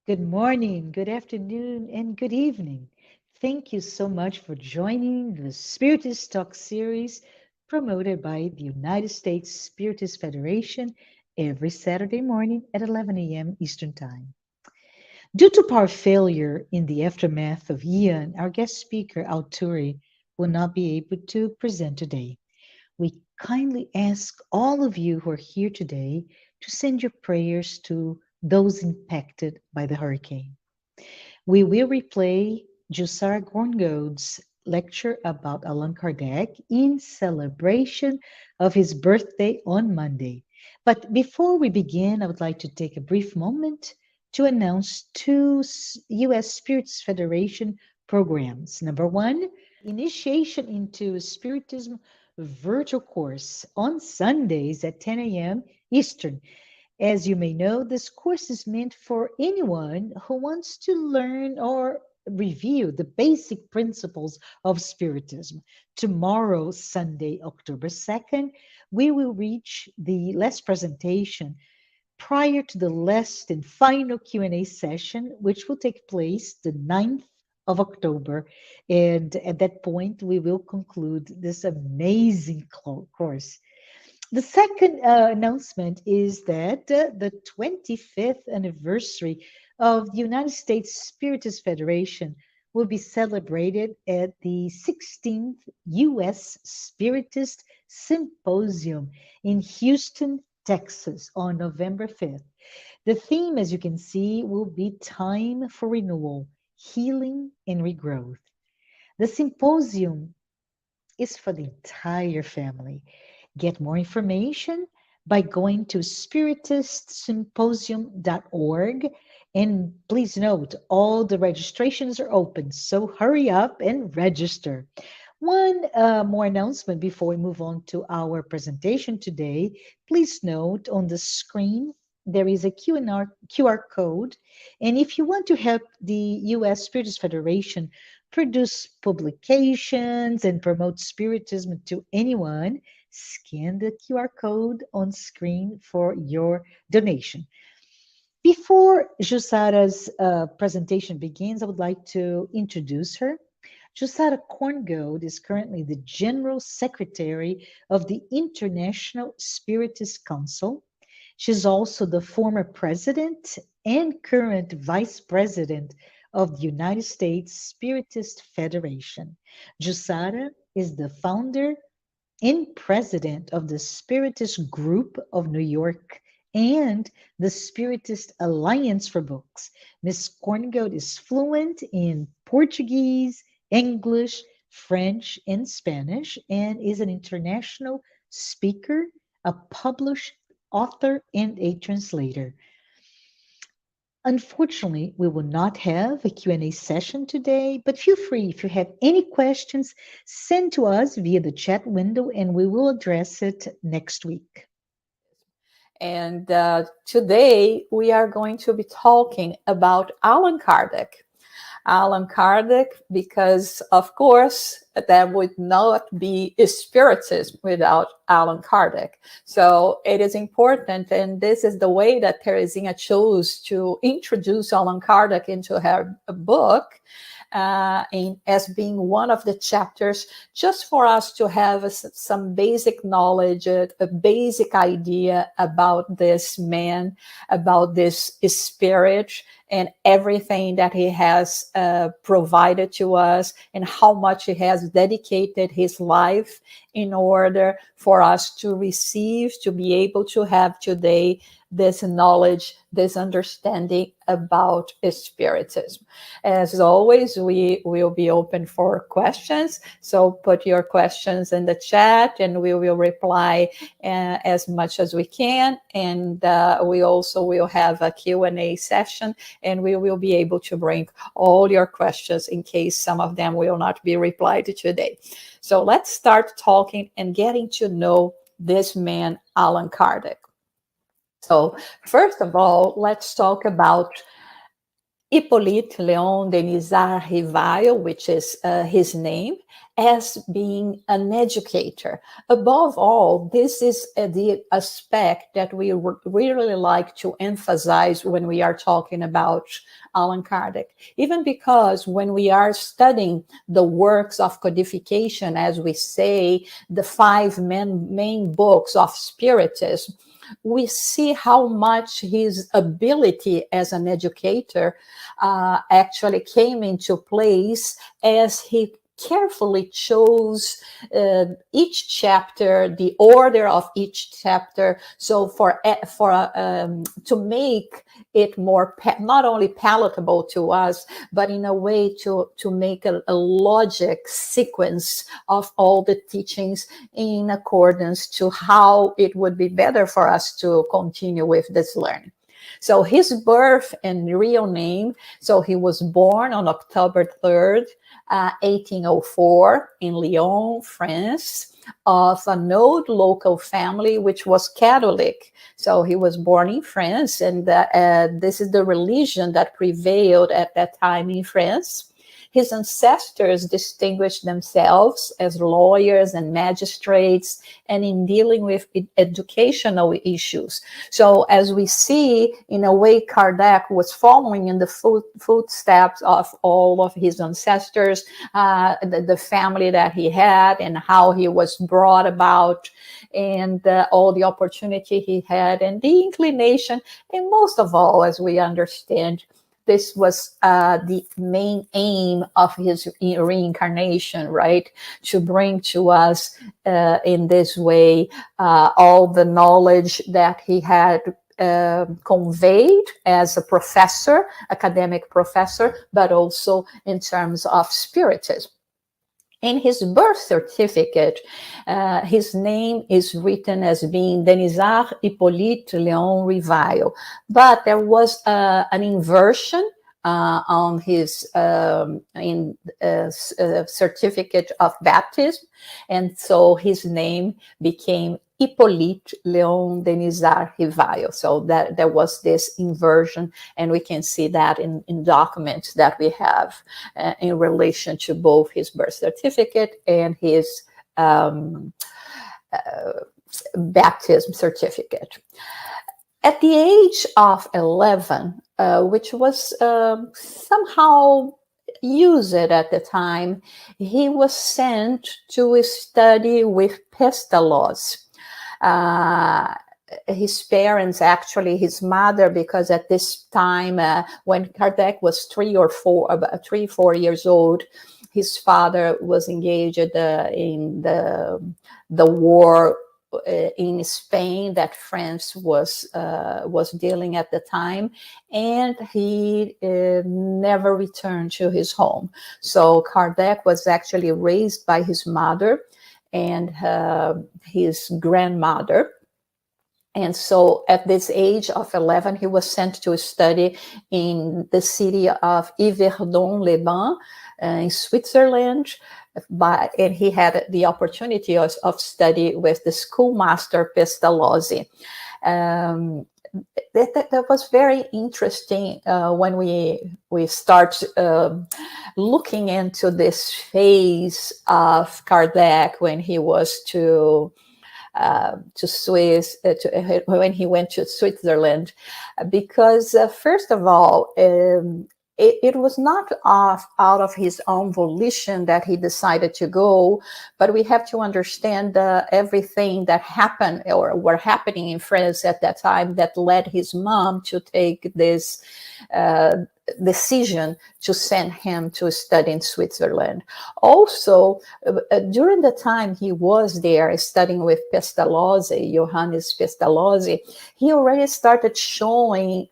Good morning, good afternoon, and good evening. Thank you so much for joining the Spiritist Talk series promoted by the United States Spiritist Federation every Saturday morning at 11 a.m. Eastern Time. Due to power failure in the aftermath of Ian, our guest speaker, Alturi, will not be able to present today. We kindly ask all of you who are here today to send your prayers to those impacted by the hurricane. We will replay Jussara Korngold's lecture about Allan Kardec in celebration of his birthday on Monday. But before we begin, I would like to take a brief moment to announce two U.S. Spiritist Federation programs. Number one, initiation into Spiritism virtual course on Sundays at 10 a.m. Eastern. As you may know, this course is meant for anyone who wants to learn or review the basic principles of Spiritism. Tomorrow, Sunday, October 2nd, we will reach the last presentation prior to the last and final Q&A session, which will take place the 9th of October. And at that point, we will conclude this amazing course. The second announcement is that the 25th anniversary of the United States Spiritist Federation will be celebrated at the 16th U.S. Spiritist Symposium in Houston, Texas on November 5th. The theme, as you can see, will be Time for Renewal, Healing, and Regrowth. The symposium is for the entire family. Get more information by going to spiritistsymposium.org. And please note, all the registrations are open, so hurry up and register. One more announcement before we move on to our presentation today. Please note on the screen, there is a QR code. And if you want to help the U.S. Spiritist Federation produce publications and promote Spiritism to anyone, scan the QR code on screen for your donation. Before Jussara's presentation begins, I would like to introduce her. Jussara Korngold is currently the General Secretary of the International Spiritist Council. She's also the former president and current vice president of the United States Spiritist Federation. Jussara is the founder and president of the Spiritist Group of New York and the Spiritist Alliance for Books. Ms. Korngold is fluent in Portuguese, English, French, and Spanish, and is an international speaker, a published author, and a translator. Unfortunately, we will not have a Q&A session today, but feel free if you have any questions, send to us via the chat window and we will address it next week. And today we are going to be talking about Allan Kardec. Allan Kardec, because of course there would not be Spiritism without Allan Kardec. So it is important, and this is the way that Teresinha chose to introduce Allan Kardec into her book, as being one of the chapters, just for us to have some basic knowledge, a basic idea about this man, about this spirit, and everything that he has provided to us, and how much he has dedicated his life in order for us to receive, to be able to have today this knowledge, this understanding about Spiritism. As always, we will be open for questions. So put your questions in the chat and we will reply as much as we can. And we also will have a Q&A session, and we will be able to bring all your questions in case some of them will not be replied to today. So let's start talking and getting to know this man, Allan Kardec. So first of all, let's talk about Hippolyte Léon Denisard Rivail, which is his name, as being an educator. Above all, this is the aspect that we really like to emphasize when we are talking about Allan Kardec, even because when we are studying the works of codification, as we say, the five main books of Spiritism, we see how much his ability as an educator actually came into place as he carefully chose each chapter, the order of each chapter, so to make it more not only palatable to us, but in a way to make a logic sequence of all the teachings in accordance to how it would be better for us to continue with this learning. So his birth and real name, so he was born on October 3rd, 1804 in Lyon, France, of an old local family which was Catholic. So he was born in France, and this is the religion that prevailed at that time in France. His ancestors distinguished themselves as lawyers and magistrates and in dealing with educational issues. So as we see, in a way, Kardec was following in the footsteps of all of his ancestors, the family that he had and how he was brought about, and all the opportunity he had and the inclination, and most of all, as we understand, this was the main aim of his reincarnation, right? To bring to us in this way all the knowledge that he had conveyed as a professor, academic professor, but also in terms of Spiritism. In his birth certificate, his name is written as being Denisard Hippolyte Léon Rivail, but there was an inversion on his certificate of baptism, and so his name became Hippolyte Léon Denisard Rivail. So that there was this inversion, and we can see that in documents that we have in relation to both his birth certificate and his baptism certificate. At the age of 11, which was somehow used at the time, he was sent to study with Pestalozzi. His parents, actually his mother, because at this time when Kardec was 3 or 4 years old, his father was engaged in the war in Spain that France was dealing at the time, and he never returned to his home. So Kardec was actually raised by his mother and his grandmother. And so at this age of 11, he was sent to study in the city of Yverdon-les-Bains in Switzerland. And he had the opportunity of study with the schoolmaster Pestalozzi. That was very interesting when we start looking into this phase of Kardec when he was when he went to Switzerland, because first of all, it was not out of his own volition that he decided to go, but we have to understand everything that happened or were happening in France at that time that led his mom to take this decision to send him to study in Switzerland. Also, during the time he was there studying with Pestalozzi, Johannes Pestalozzi, he already started showing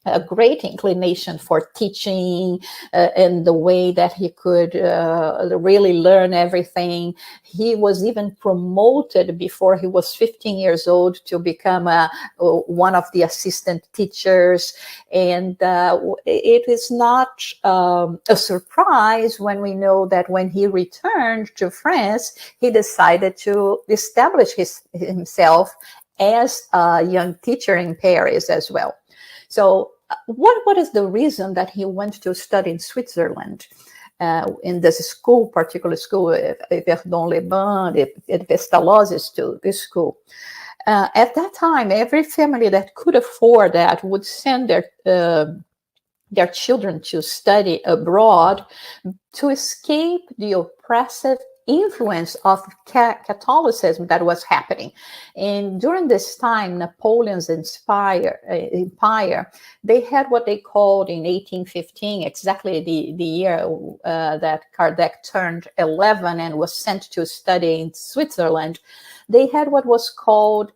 a great inclination for teaching and the way that he could really learn everything. He was even promoted before he was 15 years old to become one of the assistant teachers. And it is not a surprise when we know that when he returned to France, he decided to establish himself as a young teacher in Paris as well. So what is the reason that he went to study in Switzerland? in this school, particular school, Verdun-les-Bains, the Pestalozzi school. At that time, every family that could afford that would send their children to study abroad to escape the oppressive influence of Catholicism that was happening. And during this time, Napoleon's empire, they had what they called in 1815, exactly the year that Kardec turned 11 and was sent to study in Switzerland. They had what was called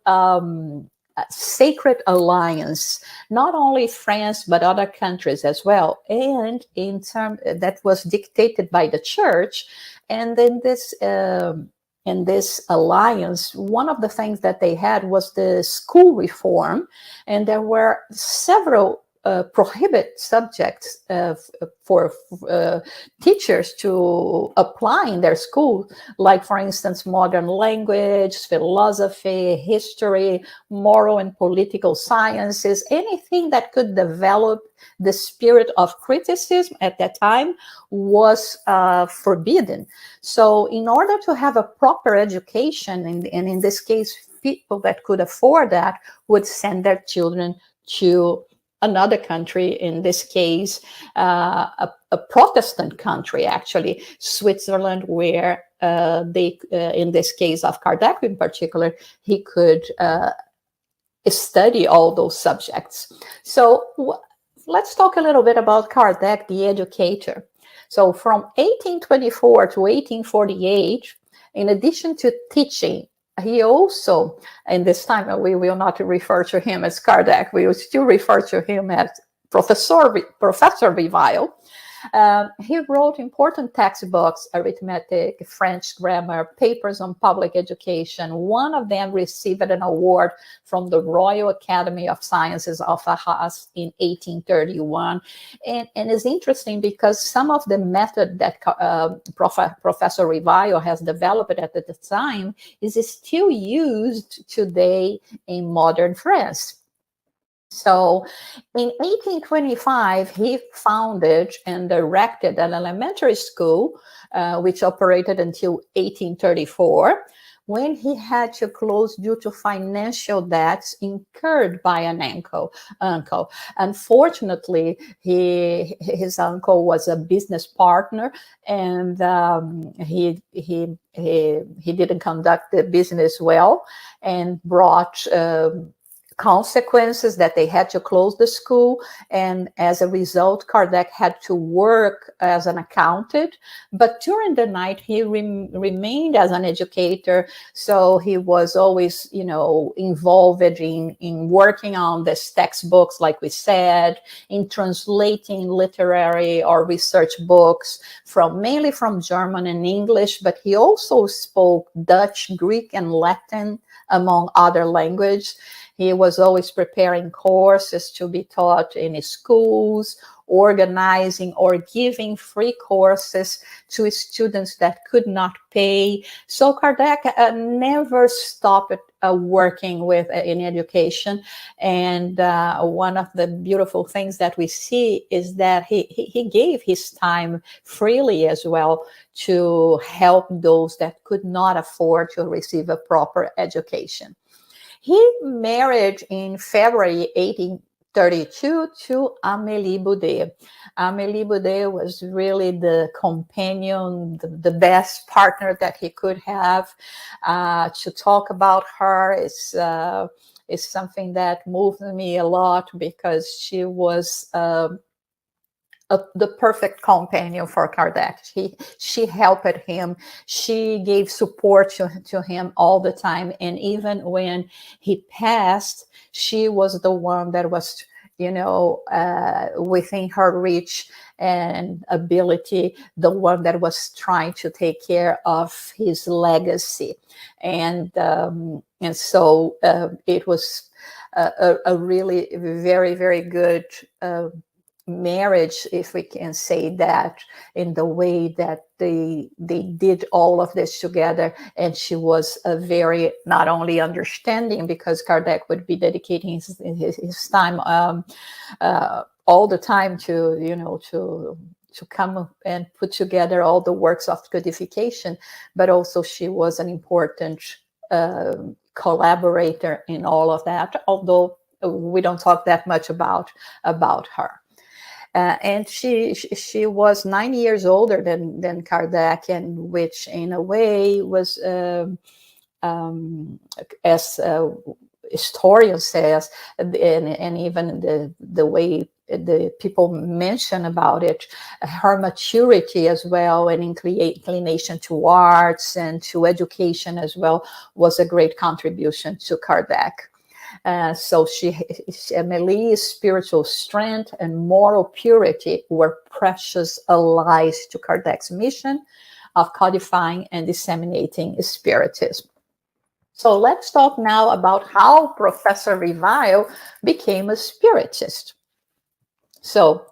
Sacred Alliance, not only France but other countries as well, and in term that was dictated by the church. And then in this alliance, one of the things that they had was the school reform, and there were several prohibit subjects for teachers to apply in their school, like, for instance, modern language, philosophy, history, moral and political sciences, anything that could develop the spirit of criticism at that time was forbidden. So in order to have a proper education, and in this case, people that could afford that would send their children to another country, in this case, a Protestant country, actually, Switzerland, where they, in this case of Kardec in particular, he could study all those subjects. So let's talk a little bit about Kardec, the educator. So from 1824 to 1848, in addition to teaching, he also, and this time we will not refer to him as Kardec, we will still refer to him as Professor Revile. He wrote important textbooks, arithmetic, French grammar, papers on public education. One of them received an award from the Royal Academy of Sciences of Arras in 1831. And it's interesting because some of the method that Professor Revile has developed at the time is still used today in modern France. So in 1825, he founded and directed an elementary school, which operated until 1834, when he had to close due to financial debts incurred by an uncle. Unfortunately, his uncle was a business partner, and he didn't conduct the business well, and brought consequences that they had to close the school. And as a result, Kardec had to work as an accountant, but during the night he remained as an educator. So he was always, involved in working on this textbooks, like we said, in translating literary or research books mainly from German and English, but he also spoke Dutch, Greek, and Latin, among other languages. He was always preparing courses to be taught in schools, organizing or giving free courses to students that could not pay. So Kardec never stopped working in education. And one of the beautiful things that we see is that he gave his time freely as well to help those that could not afford to receive a proper education. He married in February 1832 to Amélie Boudet. Amélie Boudet was really the companion, the best partner that he could have. To talk about her is something that moved me a lot, because she was the perfect companion for Kardec. She helped him. She gave support to him all the time. And even when he passed, she was the one that was, within her reach and ability, the one that was trying to take care of his legacy. And so it was a really very, very good marriage, if we can say that, in the way that they did all of this together. And she was a very, not only understanding, because Kardec would be dedicating his time all the time to come and put together all the works of codification, but also she was an important collaborator in all of that, although we don't talk that much about her. And she was 9 years older than Kardec, and which in a way was, as historian says, and even the way the people mention about it, her maturity as well, and inclination to arts and to education as well, was a great contribution to Kardec. So Amélie's spiritual strength and moral purity were precious allies to Kardec's mission of codifying and disseminating Spiritism. So let's talk now about how Professor Revile became a Spiritist. So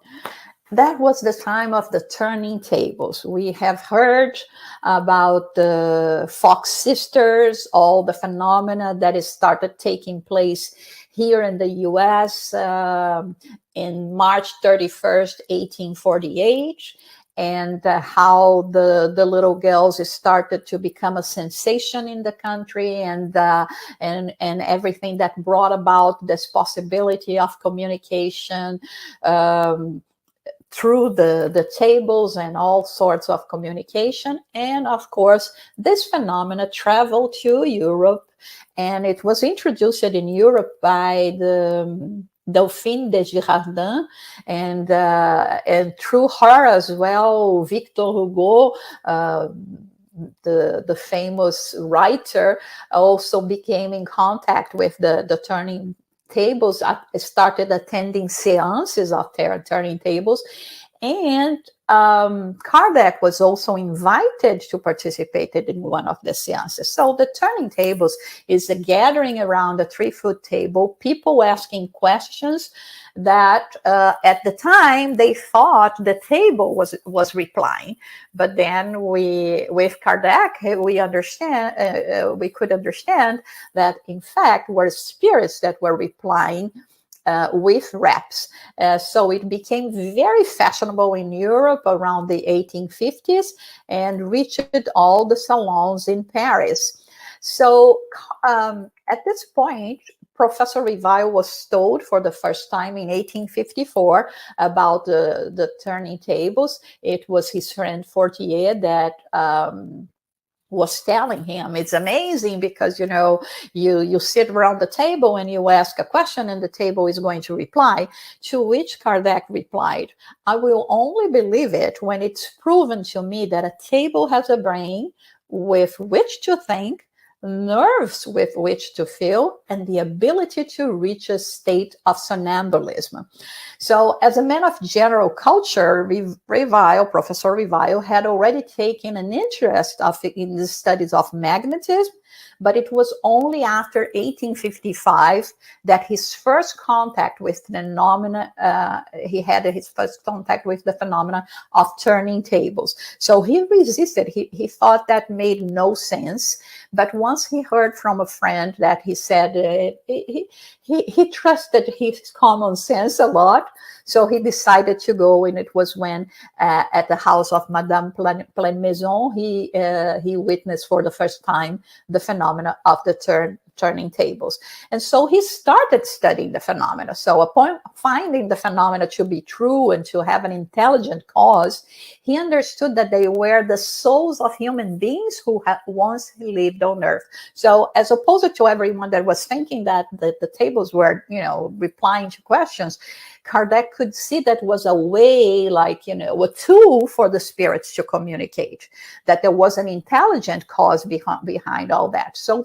that was the time of the turning tables. We have heard about the Fox sisters, all the phenomena that has started taking place here in the US in March 31st, 1848. And how the little girls started to become a sensation in the country, and everything that brought about this possibility of communication through the tables and all sorts of communication. And of course, this phenomena traveled to Europe, and it was introduced in Europe by the Dauphine de Girardin, and through her as well, Victor Hugo, the famous writer, also became in contact with the turning tables, started attending seances of turning tables. And Kardec was also invited to participate in one of the seances. So the turning tables is a gathering around a 3-foot table, people asking questions that at the time they thought the table was replying. But then with Kardec, we could understand that in fact were spirits that were replying with reps. So it became very fashionable in Europe around the 1850s and reached all the salons in Paris. So at this point, Professor Revile was told for the first time in 1854 about the turning tables. It was his friend Fortier that was telling him, it's amazing because, you sit around the table and you ask a question and the table is going to reply. To which Kardec replied, I will only believe it when it's proven to me that a table has a brain with which to think, nerves with which to feel, and the ability to reach a state of somnambulism. So as a man of general culture, Professor Revile had already taken an interest in the studies of magnetism, but it was only after 1855 that his first contact with phenomena, the phenomena of turning tables. So he resisted. He thought that made no sense. But once he heard from a friend that he said he trusted his common sense a lot, so he decided to go. And it was when at the house of Madame Pleine-Maison, he witnessed for the first time the phenomena of the turning tables. And so he started studying the phenomena. So upon finding the phenomena to be true and to have an intelligent cause, he understood that they were the souls of human beings who had once lived on earth. So as opposed to everyone that was thinking that the tables were, replying to questions, Kardec could see that was a way, a tool for the spirits to communicate, that there was an intelligent cause behind all that. So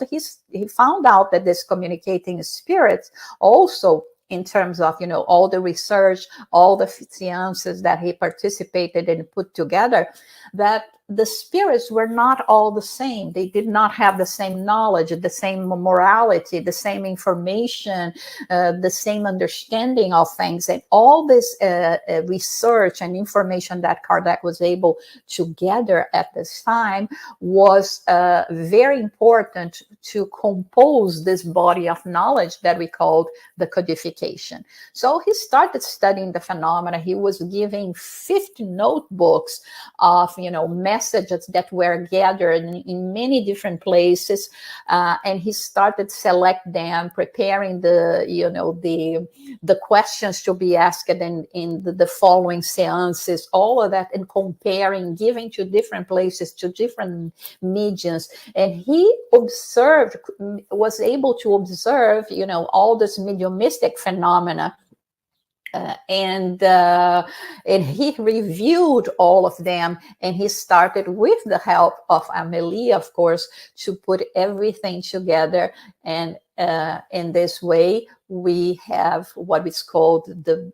he found out that this communicating spirits also, in terms of, all the research, all the seances that he participated and put together, that the spirits were not all the same. They did not have the same knowledge, the same morality, the same information, the same understanding of things. And all this research and information that Kardec was able to gather at this time was very important to compose this body of knowledge that we called the codification. So he started studying the phenomena. He was giving 50 notebooks of, messages that were gathered in many different places, and he started select them, preparing the questions to be asked in the following seances, all of that, and comparing, giving to different places, to different mediums. And he was able to observe, all this mediumistic phenomena. And he reviewed all of them, and he started, with the help of Amélie, of course, to put everything together. And in this way, we have what is called the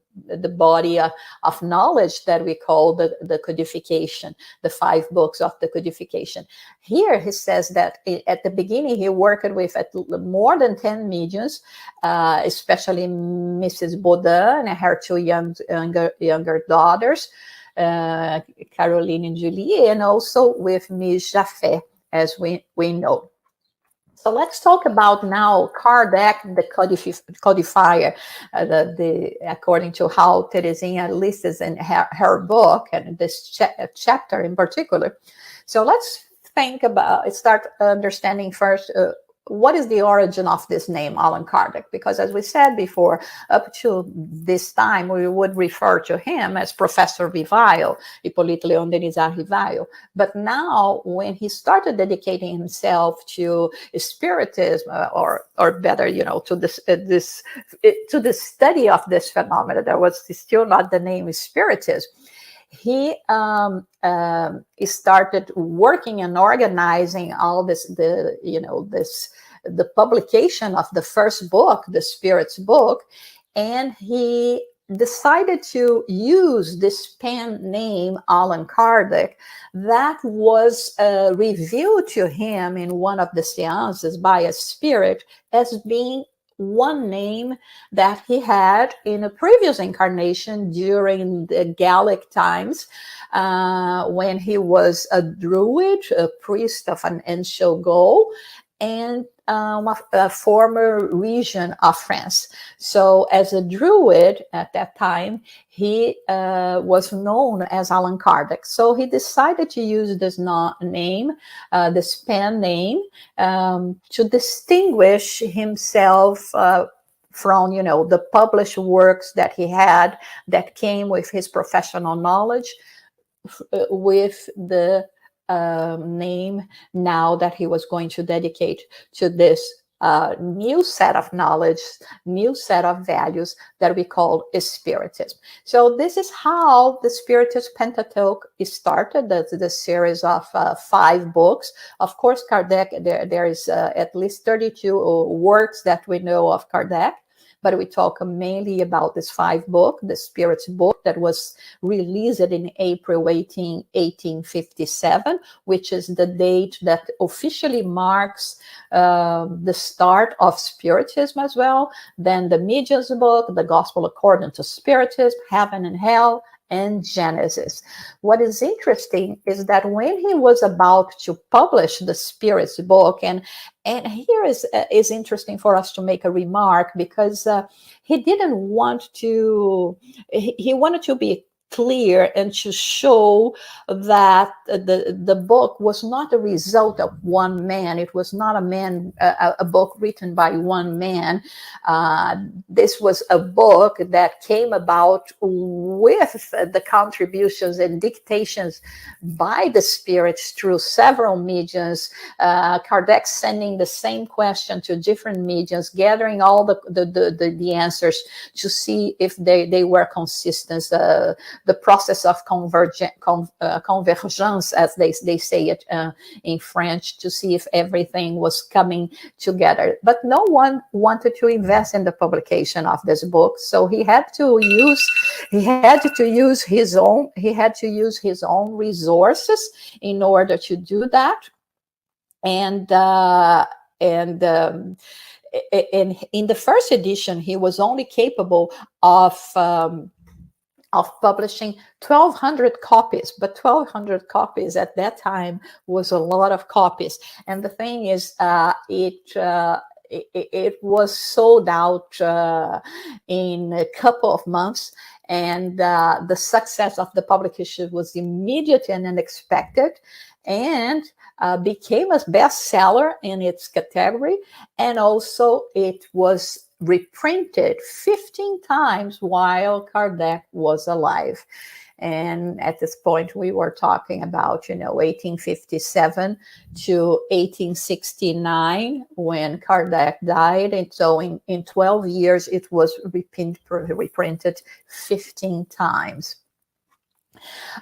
body of knowledge that we call the codification, the 5 books of the codification. Here he says that at the beginning he worked with more than 10 mediums, especially Mrs. Baudin and her 2 younger daughters, Caroline and Julie, and also with Miss Jaffé, as we know. So let's talk about now Kardec, the codifier, according to how Teresinha lists in her book, and this chapter in particular. So let's start understanding first what is the origin of this name, Allan Kardec? Because as we said before, up to this time, we would refer to him as Professor Rivail, Hippolyte Léon Denisard Rivail. But now, when he started dedicating himself to Spiritism, or better, to the study of this phenomena, that was still not the name Spiritism. He started working and organizing all this, the publication of the first book, the Spirit's book, and he decided to use this pen name, Allan Kardec, that was revealed to him in one of the seances by a spirit as being one name that he had in a previous incarnation during the Gallic times, when he was a druid, a priest of an ancient Gaul, and a former region of France. So as a druid at that time, he was known as Allan Kardec. So he decided to use this name, this pen name, to distinguish himself from, the published works that he had that came with his professional knowledge, with the name now that he was going to dedicate to this new set of knowledge, new set of values that we call Spiritism. So this is how the Spiritus Pentateuch is started, the series of 5 books. Of course, Kardec, there is at least 32 works that we know of Kardec, but we talk mainly about this 5 book, the Spirit's book, that was released in April 1857, which is the date that officially marks the start of Spiritism as well. Then the Medium's book, the Gospel According to Spiritism, Heaven and Hell, and Genesis. What is interesting is that when he was about to publish the Spirit's book, and here is interesting for us to make a remark, because he didn't want to, he wanted to be clear and to show that the book was not a result of one man. It was not a book written by one man. This was a book that came about with the contributions and dictations by the spirits through several mediums. Kardec sending the same question to different mediums, gathering all the answers to see if they were consistent the process of convergence, as they say it in French, to see if everything was coming together. But no one wanted to invest in the publication of this book, so he had to use his own resources in order to do that. And in the first edition, he was only capable of publishing 1,200 copies, but 1,200 copies at that time was a lot of copies. And the thing is, it was sold out in a couple of months, and the success of the publication was immediate and unexpected, and became a bestseller in its category. And also it was reprinted 15 times while Kardec was alive. And at this point, we were talking about, 1857 to 1869 when Kardec died. And so in 12 years, it was reprinted 15 times.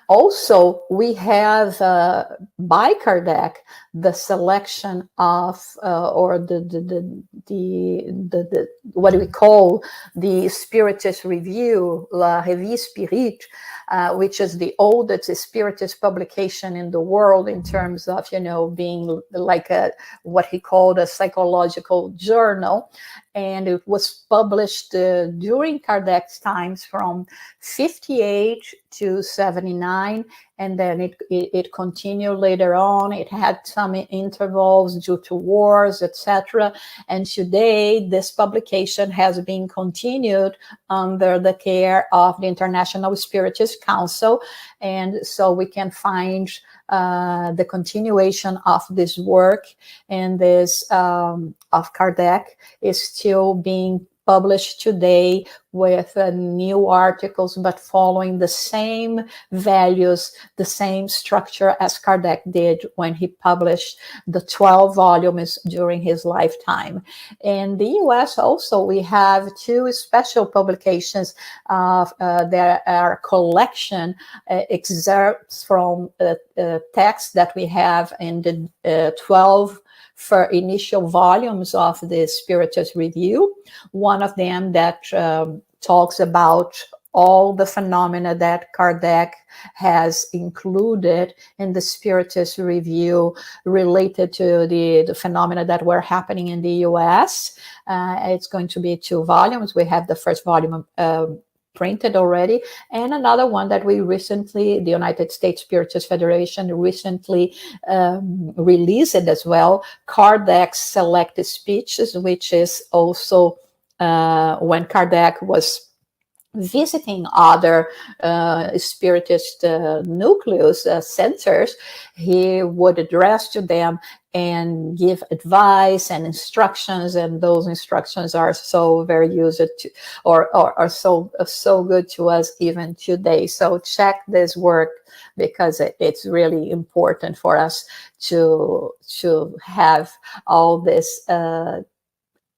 Also, we have by Kardec the selection of or the what we call the Spiritist Review, La Revue Spirit, which is the oldest Spiritist publication in the world in terms of being like what he called a psychological journal. And it was published during Kardec's times from 58 to 79, and then it continued later on. It had some intervals due to wars, etc. And today, this publication has been continued under the care of the International Spiritist Council, and so we can find the continuation of this work, and this of Kardec is still being published today with new articles, but following the same values, the same structure as Kardec did when he published the 12 volumes during his lifetime. In the US also, we have two special publications. There are collection excerpts from texts that we have in the 12 for initial volumes of the Spiritist Review. One of them that talks about all the phenomena that Kardec has included in the Spiritist Review related to the phenomena that were happening in the US. It's going to be 2 volumes. We have the first volume printed already, and another one that we recently, the United States Spiritist Federation, recently released it as well, Kardec's Selected Speeches, which is also when Kardec was visiting other Spiritist nucleus centers, he would address to them and give advice and instructions, and those instructions are so very used to, or are so good to us even today. So check this work, because it's really important for us to have all this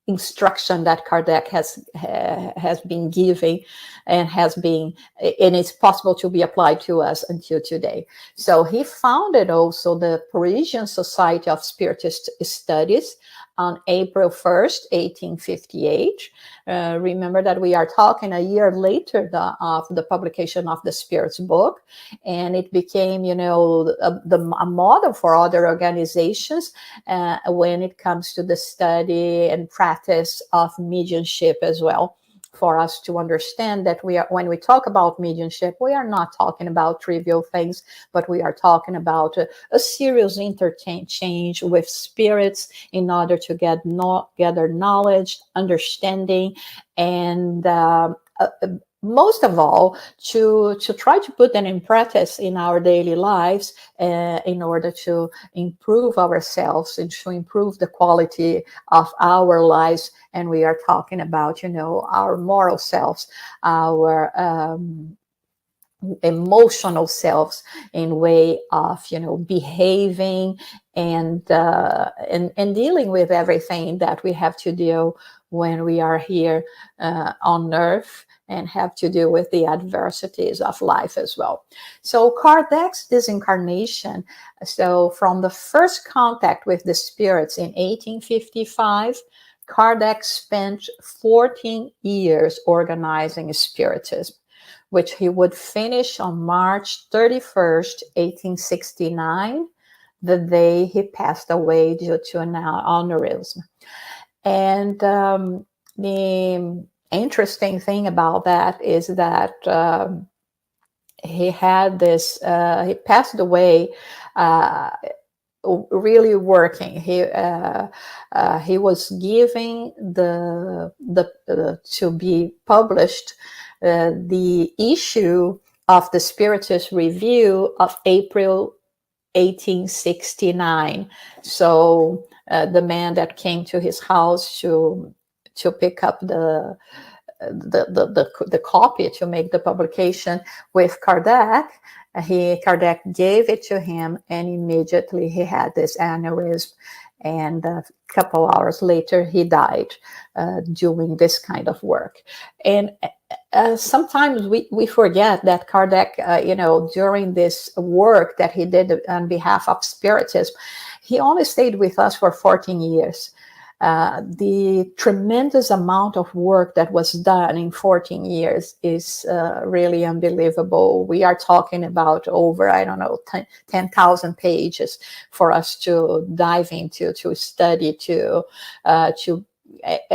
instruction that Kardec has been giving, and it's possible to be applied to us until today. So he founded also the Parisian Society of Spiritist Studies on April 1st, 1858. Remember that we are talking a year later of the publication of the Spirit's book, and it became, a model for other organizations when it comes to the study and practice of mediumship as well. For us to understand that when we talk about mediumship, we are not talking about trivial things, but we are talking about a serious interchange with spirits in order to gather knowledge, understanding, and most of all, to try to put them in practice in our daily lives in order to improve ourselves and to improve the quality of our lives. And we are talking about, our moral selves, our emotional selves, in way of, behaving and dealing with everything that we have to deal when we are here on earth and have to deal with the adversities of life as well. So Kardec's disincarnation, so from the first contact with the spirits in 1855, Kardec spent 14 years organizing Spiritism, which he would finish on March 31st, 1869, the day he passed away due to an aneurysm. And the interesting thing about that is that he had this, he passed away really working. He was giving to be published the issue of the Spiritist Review of April 1869. So the man that came to his house to pick up the copy to make the publication with Kardec, Kardec gave it to him, and immediately he had this aneurysm, and a couple hours later he died doing this kind of work. And sometimes we forget that Kardec, during this work that he did on behalf of Spiritism, he only stayed with us for 14 years. The tremendous amount of work that was done in 14 years is really unbelievable. We are talking about over, 10,000 pages for us to dive into, to study, to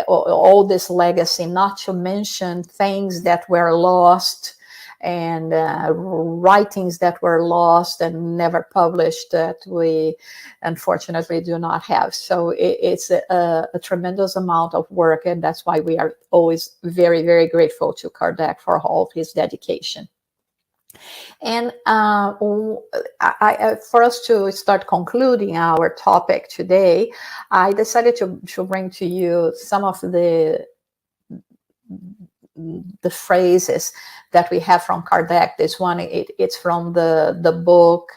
all this legacy, not to mention things that were lost and writings that were lost and never published that we unfortunately do not have. So it's a tremendous amount of work, and that's why we are always very, very grateful to Kardec for all of his dedication. And for us to start concluding our topic today, I decided to bring to you some of the phrases that we have from Kardec. This one, it's from the book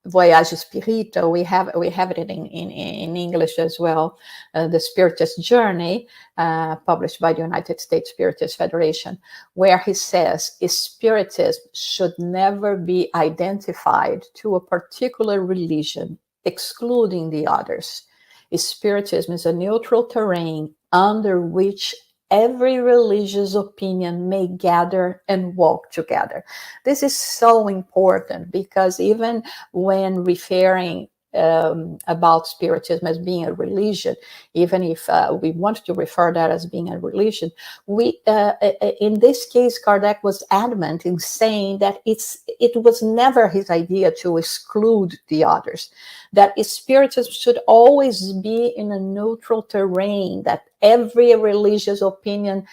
Voyage Spiritual. We have it in English as well. The Spiritist Journey, published by the United States Spiritist Federation, where he says, Spiritism should never be identified to a particular religion, excluding the others. Spiritism is a neutral terrain under which every religious opinion may gather and walk together. This is so important, because even when referring about Spiritism as being a religion, even if we want to refer that as being a religion, we in this case Kardec was adamant in saying that it was never his idea to exclude the others, that Spiritism should always be in a neutral terrain, that every religious opinion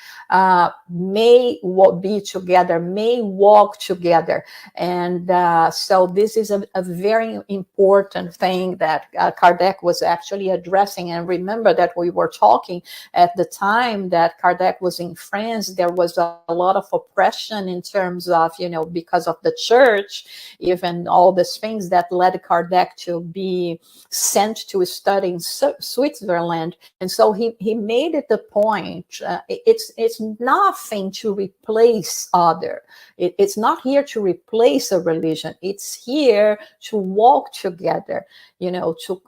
may be together, may walk together. And so this is a very important thing that Kardec was actually addressing. And remember that we were talking at the time that Kardec was in France, there was a lot of oppression in terms of, because of the church, even all these things that led Kardec to be sent to study in Switzerland. And so he made it the point, it's nothing to replace other. It's not here to replace a religion. It's here to walk together, to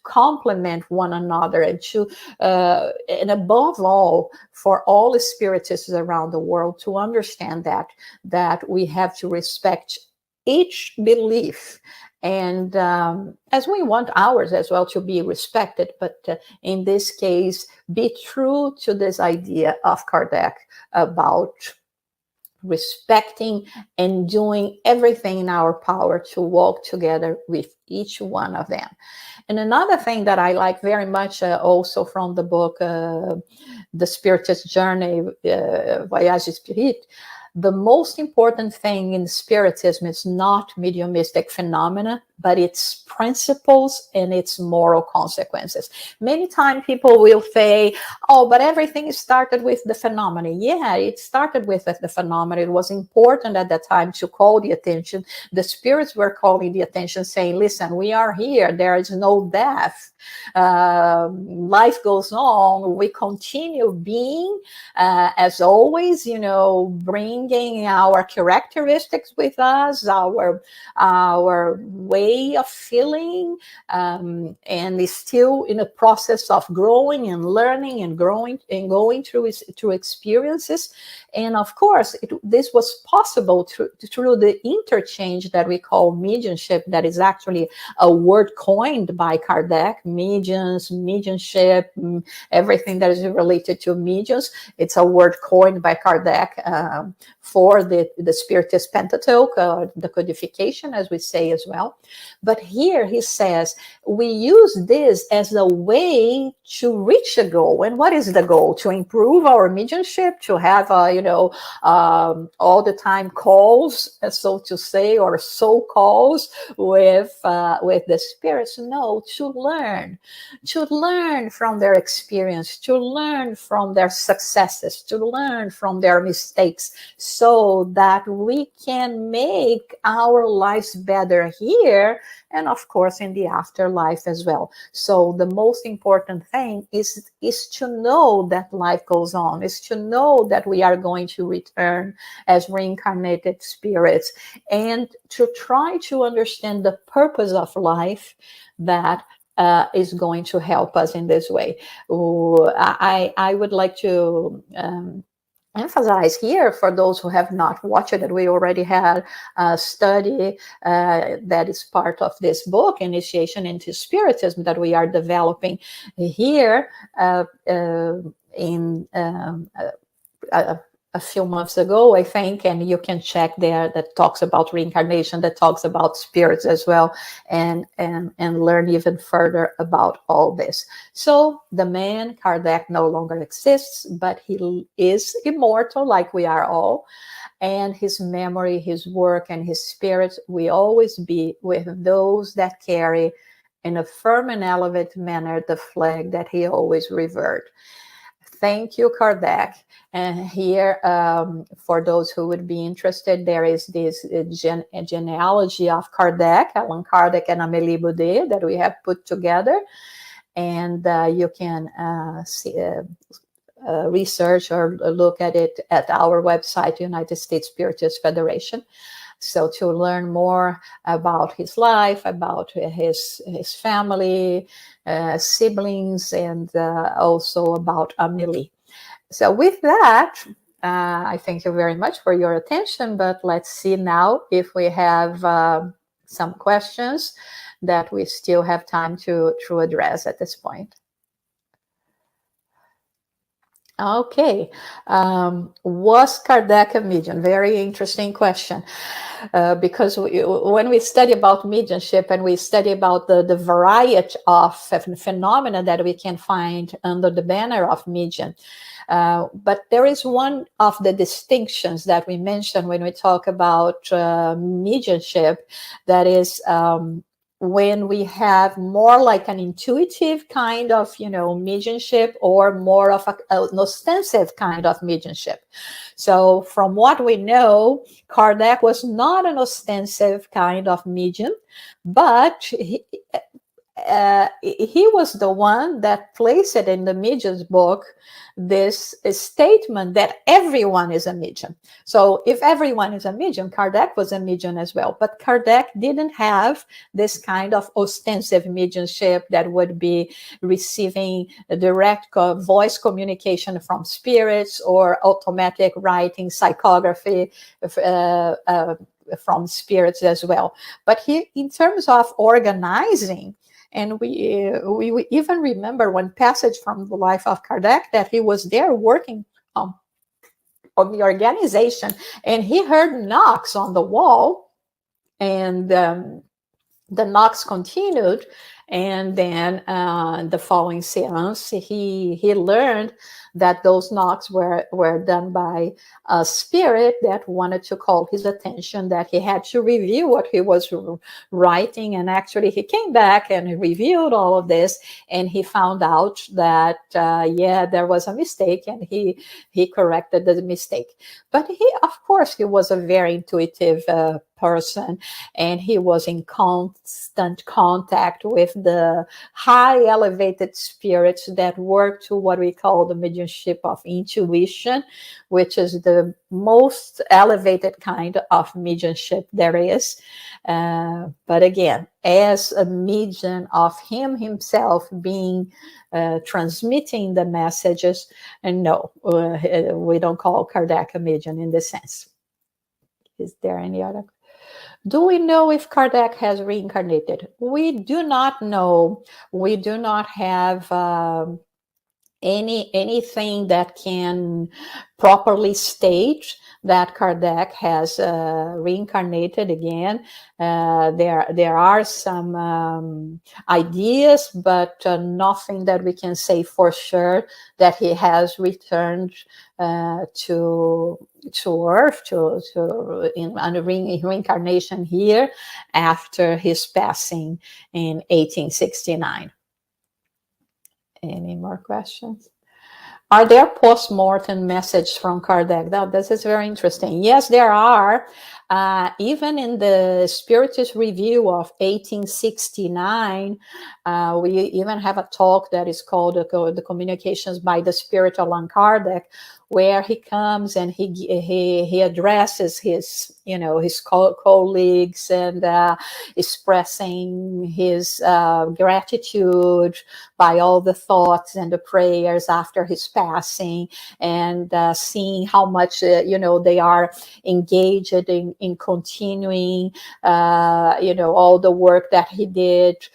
complement one another, and and above all, for all the spiritists around the world to understand that we have to respect each belief. And as we want ours as well to be respected, but in this case, be true to this idea of Kardec about respecting and doing everything in our power to walk together with each one of them. And another thing that I like very much also from the book, The Spiritist Journey, Voyage Spiritual, the most important thing in Spiritism is not mediumistic phenomena, but its principles and its moral consequences. Many times people will say, oh, but everything started with the phenomena. Yeah, it started with the phenomena. It was important at that time to call the attention. The spirits were calling the attention, saying, listen, we are here. There is no death. Life goes on. We continue being, as always, bringing our characteristics with us, our way of feeling, and is still in a process of growing and learning and growing and going through experiences. And of course, this was possible through the interchange that we call mediumship, that is actually a word coined by Kardec. Mediums, mediumship, everything that is related to mediums. It's a word coined by Kardec for the Spiritist Pentateuch, the codification, as we say as well. But here he says, we use this as a way to reach a goal. And what is the goal? To improve our mediumship, to have, all the time calls, so to say, or soul calls with the spirits. No, to learn from their experience, to learn from their successes, to learn from their mistakes, so that we can make our lives better here, and of course in the afterlife as well. So the most important thing is to know that life goes on, is to know that we are going to return as reincarnated spirits, and to try to understand the purpose of life that is going to help us in this way. I would like to emphasize here, for those who have not watched it, we already had a study that is part of this book, Initiation into Spiritism, that we are developing here in a few months ago, I think, and you can check there, that talks about reincarnation, that talks about spirits as well, and learn even further about all this. So the man Kardec no longer exists, but he is immortal, like we are all, and his memory, his work, and his spirit will always be with those that carry in a firm and elevated manner the flag that he always revered. Thank you, Kardec. And here, for those who would be interested, there is this genealogy of Kardec, Allan Kardec and Amélie Boudet, that we have put together. And you can research or look at it at our website, United States Spiritist Federation. So to learn more about his life, about his family, siblings, and also about Amélie. So with that, I thank you very much for your attention, but let's see now if we have some questions that we still have time to address at this point. Okay, was Kardec a medium? Very interesting question, because when we study about mediumship and we study about the variety of phenomena that we can find under the banner of medium, but there is one of the distinctions that we mentioned when we talk about mediumship, that is when we have more like an intuitive kind of, mediumship, or more of an ostensive kind of mediumship. So from what we know, Kardec was not an ostensive kind of medium, but he was the one that placed it in the medium's book, this statement that everyone is a medium. So if everyone is a medium, Kardec was a medium as well. But Kardec didn't have this kind of ostensive mediumship that would be receiving direct voice communication from spirits, or automatic writing, psychography from spirits as well. But he, in terms of organizing, and we even remember one passage from the life of Kardec, that he was there working on the organization, and he heard knocks on the wall, and the knocks continued, And then the following seance, he learned that those knocks were done by a spirit that wanted to call his attention, that he had to review what he was writing. And actually, he came back and he reviewed all of this, and he found out that, yeah, there was a mistake, and he corrected the mistake. But of course, he was a very intuitive person, and he was in constant contact with the high elevated spirits that work to what we call the mediumship of intuition, which is the most elevated kind of mediumship there is. But again, as a medium of him himself being transmitting the messages, and no, we don't call Kardec a medium in this sense. Is there any other? Do we know if Kardec has reincarnated? We do not know. We do not have anything that can properly state that Kardec has reincarnated again. There are some ideas, but nothing that we can say for sure that he has returned to Earth, in reincarnation here after his passing in 1869. Any more questions? Are there post-mortem messages from Kardec? Now, this is very interesting. Yes, there are. Even in the Spiritist Review of 1869, we even have a talk that is called the Communications by the Spirit Allan Kardec, where he comes and he addresses his colleagues, and expressing his gratitude by all the thoughts and the prayers after his passing, and seeing how much they are engaged in continuing all the work that he did,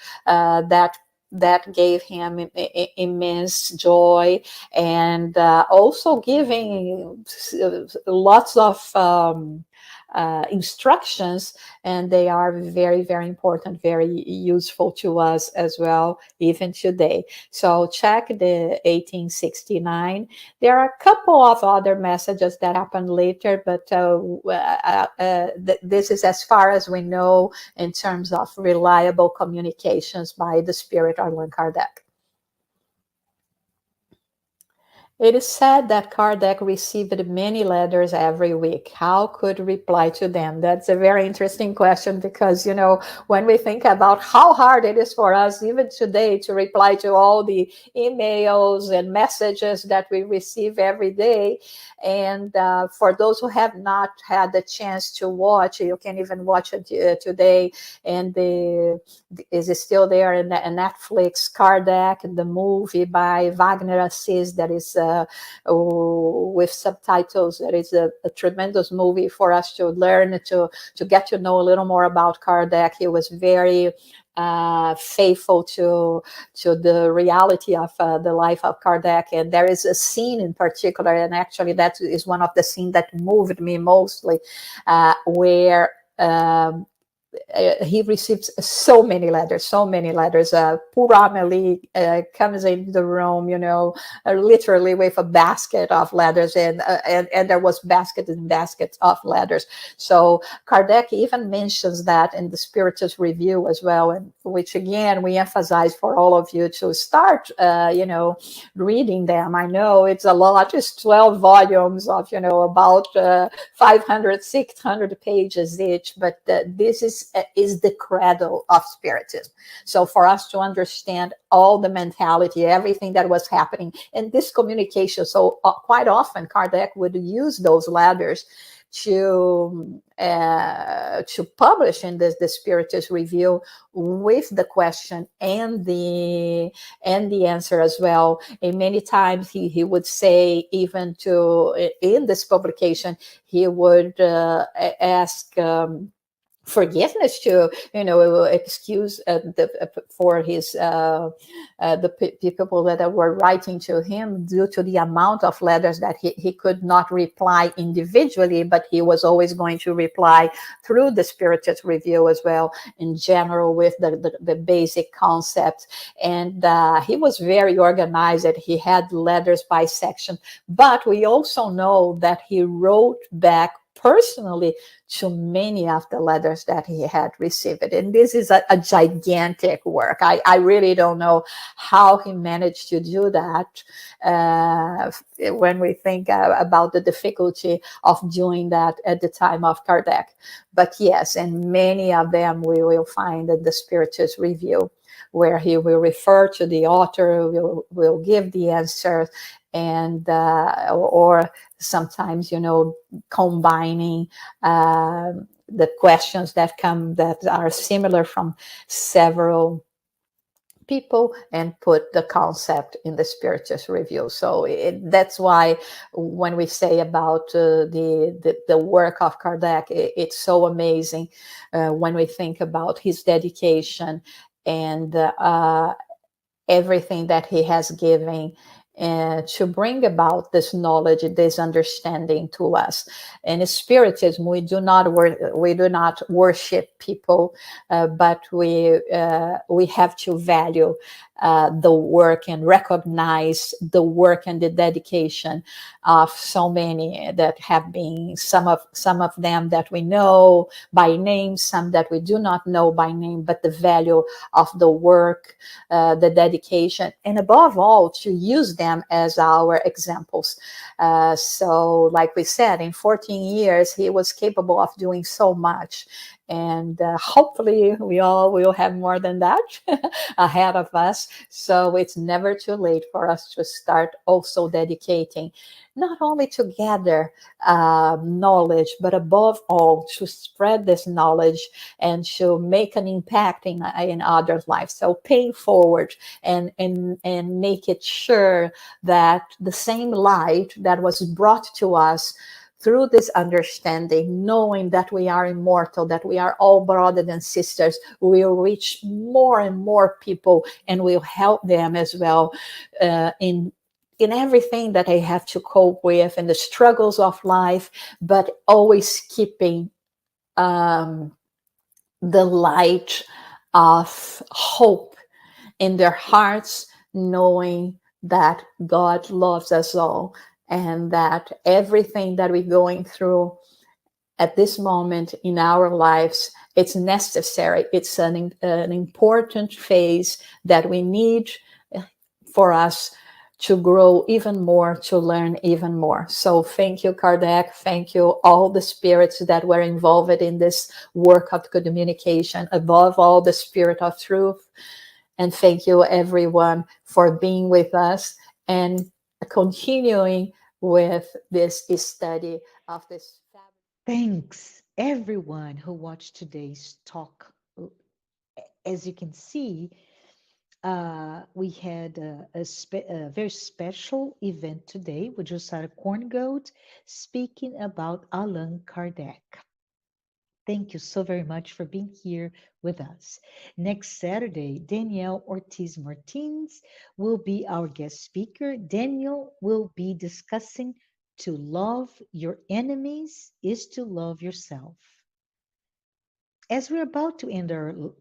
that gave him immense joy, and also giving lots of instructions, and they are very, very important, very useful to us as well, even today. So check the 1869. There are a couple of other messages that happened later, but this is as far as we know in terms of reliable communications by the Spirit Allan Kardec. It is said that Kardec received many letters every week. How could reply to them? That's a very interesting question, because, when we think about how hard it is for us even today to reply to all the emails and messages that we receive every day. And for those who have not had the chance to watch, you can even watch it today. And is still there in Netflix, Kardec, the movie by Wagner Assis, that is with subtitles. That is a tremendous movie for us to learn, to get to know a little more about Kardec. He was very faithful to the reality of the life of Kardec. And there is a scene in particular, and actually that is one of the scenes that moved me mostly, where he receives so many letters. Poor Amelie comes into the room, literally with a basket of letters, and there was baskets and baskets of letters. So Kardec even mentions that in the Spiritist Review as well, and which again we emphasize for all of you to start, reading them. I know it's a lot. It's 12 volumes of, about 500, 600 pages each, but this is the cradle of Spiritism. So for us to understand all the mentality, everything that was happening in this communication, so quite often Kardec would use those letters to publish in the Spiritist Review with the question and the answer as well. And many times he would say, even in this publication, he would ask forgiveness to, excuse for his people that were writing to him, due to the amount of letters that he could not reply individually, but he was always going to reply through the Spiritus Review as well, in general, with the basic concept. And he was very organized. He had letters by section, but we also know that he wrote back personally to many of the letters that he had received. And this is a gigantic work. I really don't know how he managed to do that, when we think about the difficulty of doing that at the time of Kardec. But yes, and many of them we will find in the Spiritus Review, where he will refer to the author, will give the answer, and or sometimes, combining the questions that come that are similar from several people, and put the concept in the Spiritus Review. So that's why when we say about the work of Kardec, it's so amazing when we think about his dedication and everything that he has given to bring about this knowledge, this understanding to us. In Spiritism, we do not worship people, but we have to value the work and recognize the work and the dedication of so many that have been, some of them that we know by name, some that we do not know by name, but the value of the work, the dedication, and above all, to use them as our examples. So, like we said, in 14 years, he was capable of doing so much. And hopefully we all will have more than that ahead of us. So it's never too late for us to start also dedicating, not only to gather knowledge, but above all, to spread this knowledge and to make an impact in others' lives. So pay forward and make it sure that the same light that was brought to us through this understanding, knowing that we are immortal, that we are all brothers and sisters, will reach more and more people, and will help them as well in everything that they have to cope with, and the struggles of life, but always keeping the light of hope in their hearts, knowing that God loves us all, and that everything that we're going through at this moment in our lives, it's necessary. It's an important phase that we need for us to grow even more, to learn even more. So thank you, Kardec. Thank you, all the spirits that were involved in this work of communication, above all, the Spirit of Truth. And thank you, everyone, for being with us and continuing with this study of this. Thanks, everyone who watched today's talk. As you can see, we had a very special event today with Jussara Korngold speaking about Allan Kardec. Thank you so very much for being here with us. Next Saturday, Danielle Ortiz Martins will be our guest speaker. Daniel will be discussing to love your enemies is to love yourself. As we're about to end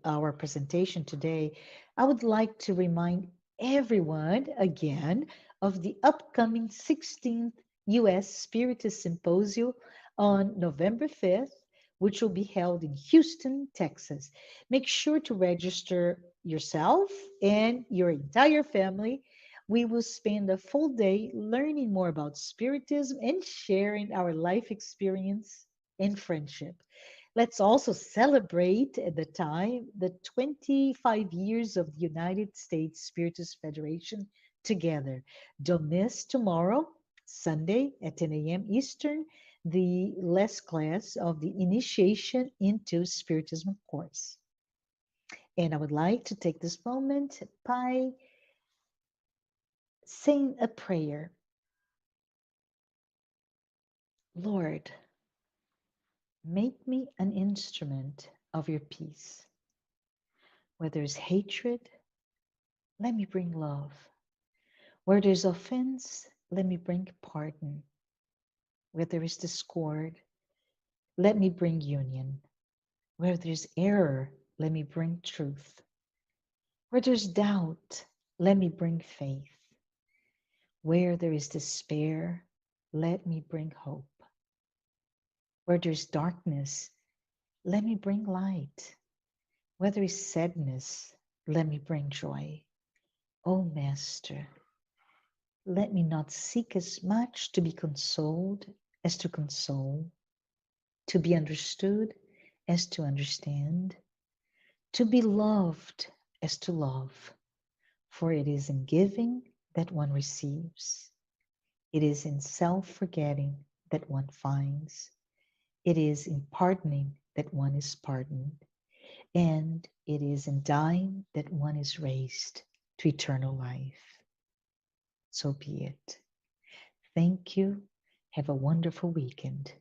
our presentation today, I would like to remind everyone again of the upcoming 16th US Spiritist Symposium on November 5th, which will be held in Houston, Texas. Make sure to register yourself and your entire family. We will spend a full day learning more about Spiritism and sharing our life experience and friendship. Let's also celebrate at the time the 25 years of the United States Spiritist Federation together. Don't miss tomorrow, Sunday at 10 a.m. Eastern, the last class of the Initiation into Spiritism course. And I would like to take this moment by saying a prayer. Lord, Make me an instrument of your peace. Where there's hatred, let me bring love. Where there's offense, let me bring pardon. Where there is discord, let me bring union. Where there's error, let me bring truth. Where there's doubt, let me bring faith. Where there is despair, let me bring hope. Where there's darkness, let me bring light. Where there is sadness, let me bring joy. O Master, let me not seek as much to be consoled as to console, to be understood as to understand, to be loved as to love. For it is in giving that one receives. It is in self-forgetting that one finds. It is in pardoning that one is pardoned. And it is in dying that one is raised to eternal life. So be it. Thank you. Have a wonderful weekend.